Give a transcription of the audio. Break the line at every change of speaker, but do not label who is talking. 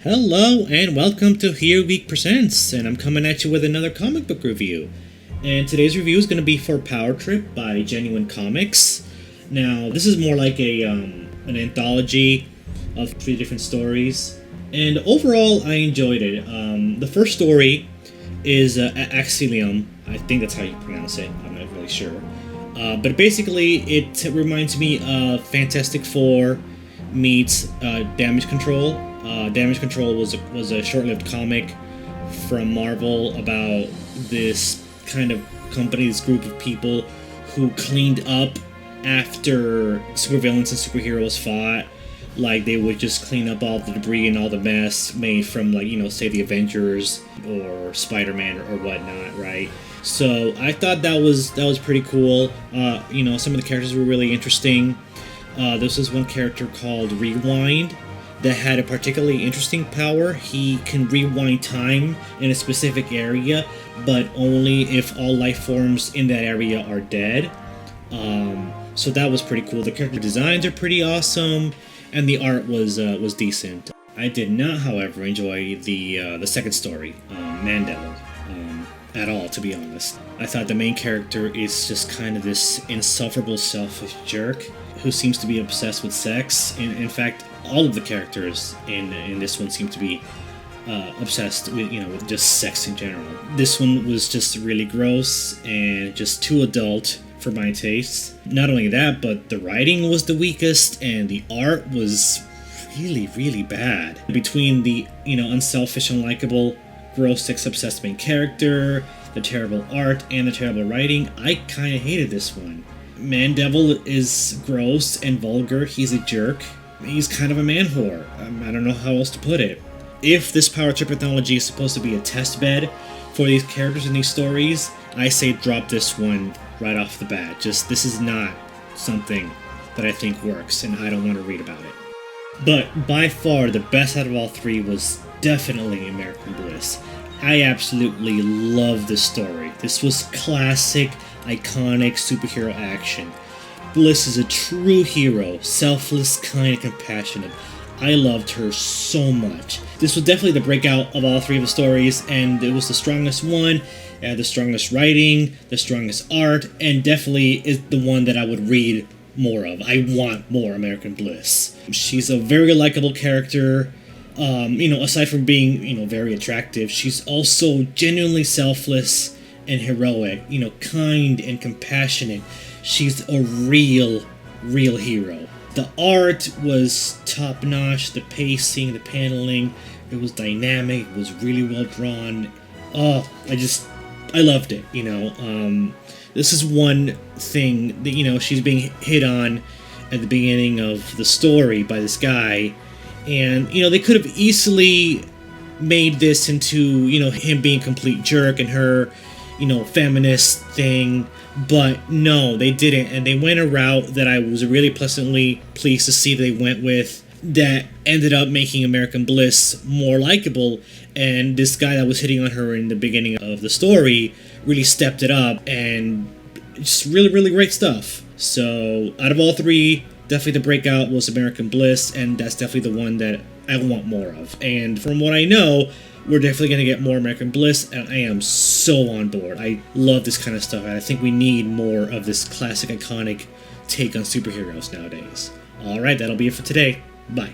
Hello and welcome to HEROGEEK Presents, and I'm coming at you with another comic book review. And today's review is going to be for Powertrip by Genuine Comics. Now, this is more like an anthology of 3 different stories, and overall I enjoyed it. The first story is Axilium. I think that's how you pronounce it, I'm not really sure. But basically it reminds me of Fantastic Four meets Damage Control. Damage Control was a short-lived comic from Marvel about this kind of company, this group of people who cleaned up after supervillains and superheroes fought. Like, they would just clean up all the debris and all the mess made from, like, say the Avengers or Spider-Man or whatnot, right? So I thought that was pretty cool. Some of the characters were really interesting. This was one character called Rewind that had a particularly interesting power. He can rewind time in a specific area, but only if all life forms in that area are dead. So that was pretty cool. The character designs are pretty awesome, and the art was decent. I did not, however, enjoy the second story, Mandela, at all, to be honest. I thought the main character is just kind of this insufferable, selfish jerk who seems to be obsessed with sex. In fact, all of the characters in this one seem to be obsessed with just sex in general. This one was just really gross and just too adult for my taste. Not only that, but the writing was the weakest and the art was really, really bad. Between the unselfish, unlikable, gross, sex-obsessed main character, the terrible art, and the terrible writing, I kind of hated this one. Mandevil is gross and vulgar. He's a jerk. He's kind of a man whore. I don't know how else to put it. If this Powertrip anthology is supposed to be a test bed for these characters in these stories, I say drop this one right off the bat. This is not something that I think works, and I don't want to read about it. But by far, the best out of all 3 was definitely American Bliss. I absolutely love this story. This was classic, iconic superhero action. Bliss is a true hero, selfless, kind, and compassionate. I loved her so much. This was definitely the breakout of all 3 of the stories, and it was the strongest one, the strongest writing, the strongest art, and definitely is the one that I would read more of. I want more American Bliss. She's a very likable character. Aside from being, very attractive, she's also genuinely selfless and heroic, kind and compassionate. She's a real hero. The art was top-notch, the pacing, the paneling, it was dynamic, it was really well drawn. Oh, I loved it, This is one thing that, she's being hit on at the beginning of the story by this guy, and, they could have easily made this into, him being a complete jerk and her, feminist thing, but no, they didn't, and they went a route that I was really pleasantly pleased to see they went with, that ended up making American Bliss more likable, and this guy that was hitting on her in the beginning of the story really stepped it up, and just really, really great stuff. So, out of all 3, definitely the breakout was American Bliss, and that's definitely the one that I want more of. And from what I know, we're definitely going to get more American Bliss, and I am so on board. I love this kind of stuff, and I think we need more of this classic, iconic take on superheroes nowadays. Alright, that'll be it for today. Bye.